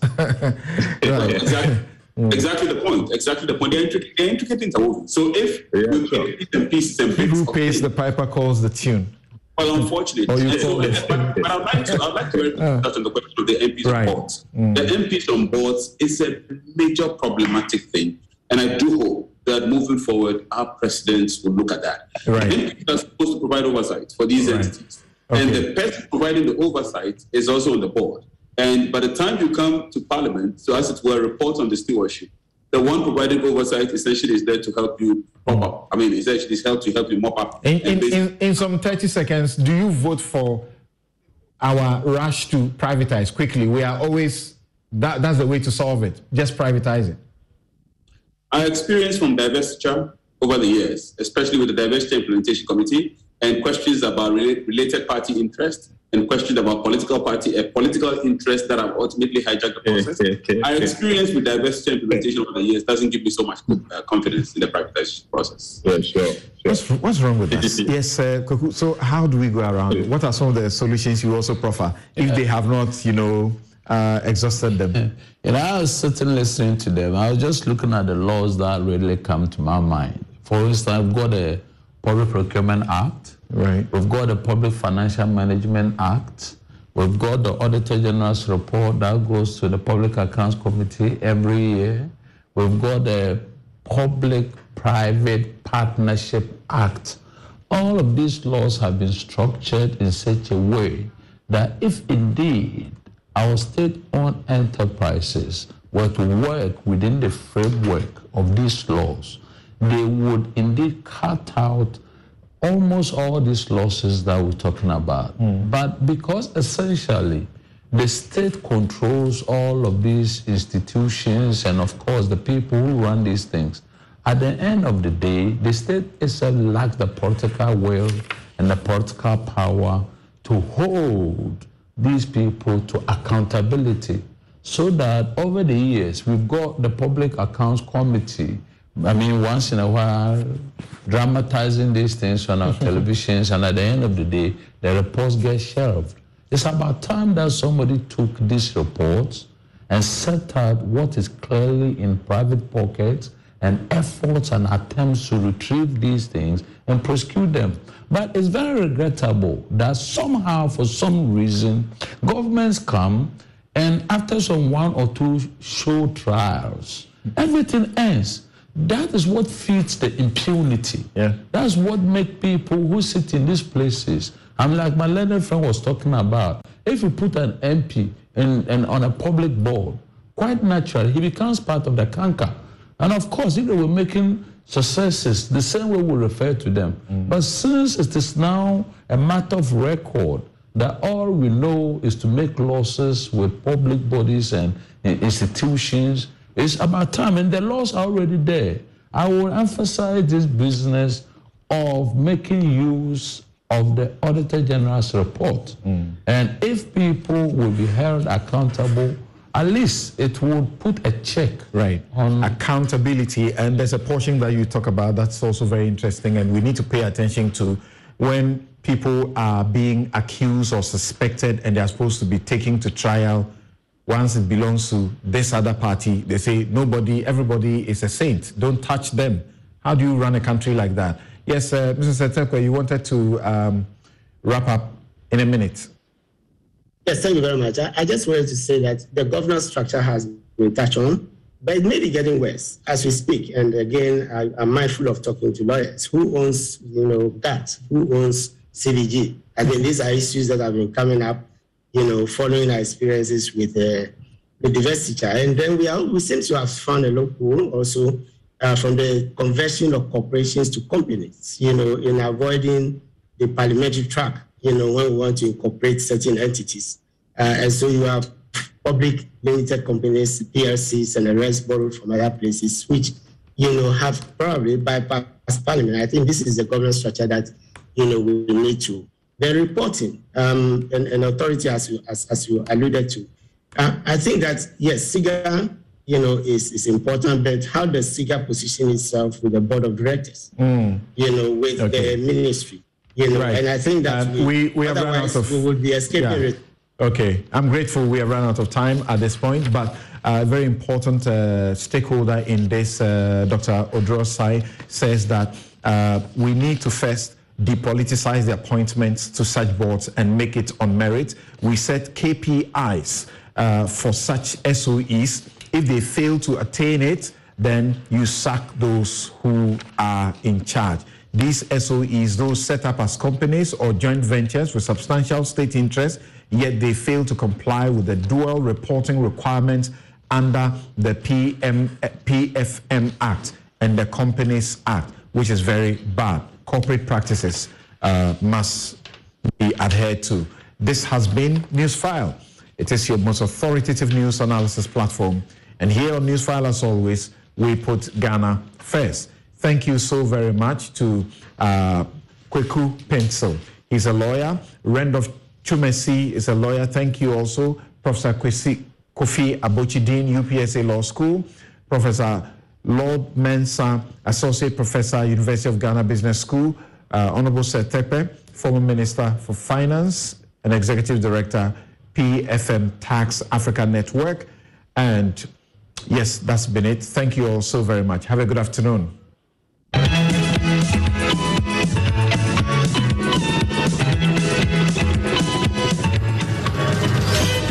Exactly the point. They're intricate interwoven. So if we pick them pieces and bits, who pays the piper calls the tune. Well, unfortunately, but I'd like to touch on the question of the MPs on boards. The MPs on boards is a major problematic thing, and I do hope that moving forward, our presidents will look at that. Right. MPs are supposed to provide oversight for these entities, and the person providing the oversight is also on the board. And by the time you come to Parliament, so as it were, report on the stewardship, the one providing oversight essentially is there to help you mop up. I mean, essentially is help you mop up. In some 30 seconds, do you vote for our rush to privatize quickly? We are always that's the way to solve it. Just privatize it. Our experience from divestiture over the years, especially with the Diversity Implementation Committee, and questions about related party interest and questions about political interest that have ultimately hijacked the process. Our experience with diversity implementation over the years doesn't give me so much confidence in the privatization process. Yeah, sure. What's wrong with this? Yes, Koku. So how do we go around it? What are some of the solutions you also proffer if they have not, exhausted them? I was sitting listening to them. I was just looking at the laws that really come to my mind. For instance, I've got a Public Procurement Act. Right. We've got the Public Financial Management Act. We've got the Auditor General's report that goes to the Public Accounts Committee every year. We've got the Public-Private Partnership Act. All of these laws have been structured in such a way that if indeed our state-owned enterprises were to work within the framework of these laws, they would indeed cut out almost all these losses that we're talking about. But because essentially the state controls all of these institutions and of course the people who run these things, at the end of the day, the state itself lacks the political will and the political power to hold these people to accountability, so that over the years we've got the Public Accounts Committee, once in a while, dramatizing these things on our televisions, and at the end of the day, the reports get shelved. It's about time that somebody took these reports and set out what is clearly in private pockets and efforts and attempts to retrieve these things and prosecute them. But it's very regrettable that somehow, for some reason, governments come and after some 1 or 2 show trials, everything ends. That is what feeds the impunity. That's what makes people who sit in these places. Like my learned friend was talking about, if you put an MP on a public board, quite naturally, he becomes part of the canker. And of course, if they were making successes, the same way we refer to them. But since it is now a matter of record that all we know is to make losses with public bodies and institutions, it's about time, and the laws are already there. I will emphasize this business of making use of the Auditor General's report. And if people will be held accountable, at least it would put a check on accountability. And there's a portion that you talk about that's also very interesting, and we need to pay attention to when people are being accused or suspected and they're supposed to be taken to trial. Once it belongs to this other party, they say everybody is a saint. Don't touch them. How do you run a country like that? Yes, Mr. Setekwe, you wanted to wrap up in a minute. Yes, thank you very much. I just wanted to say that the governance structure has been touched on, but it may be getting worse as we speak. And again, I'm mindful of talking to lawyers. Who owns, GATT? Who owns CVG? Again, these are issues that have been coming up, following our experiences with the divestiture. And then we seem to have found a loophole also from the conversion of corporations to companies, in avoiding the parliamentary track, when we want to incorporate certain entities. And so you have public limited companies, PLCs, and the rest borrowed from other places, which, have probably bypassed parliament. I think this is the governance structure that, we need to. The reporting and authority, as you alluded to, I think that, yes, SIGA, is important, but how does SIGA position itself with the board of directors, with the ministry, and I think that we have run out of, we would be escaping it. Okay, I'm grateful we have run out of time at this point, but a very important stakeholder in this, Dr. Odrosai, says that we need to first depoliticize the appointments to such boards and make it on merit. We set KPIs for such SOEs. If they fail to attain it, then you sack those who are in charge. These SOEs, those set up as companies or joint ventures with substantial state interest, yet they fail to comply with the dual reporting requirements under the PFM Act and the Companies Act, which is very bad. Corporate practices must be adhered to. This has been Newsfile. It is your most authoritative news analysis platform. And here on Newsfile, as always, we put Ghana first. Thank you so very much to Kweku Pencil. He's a lawyer. Randolph Chumesi is a lawyer. Thank you also. Professor Kofi Abochidin, UPSA Law School. Professor Lord Mensah, Associate Professor, University of Ghana Business School. Honorable Sir Tepe, former Minister for Finance and Executive Director, PFM Tax Africa Network. And yes, that's been it. Thank you all so very much. Have a good afternoon.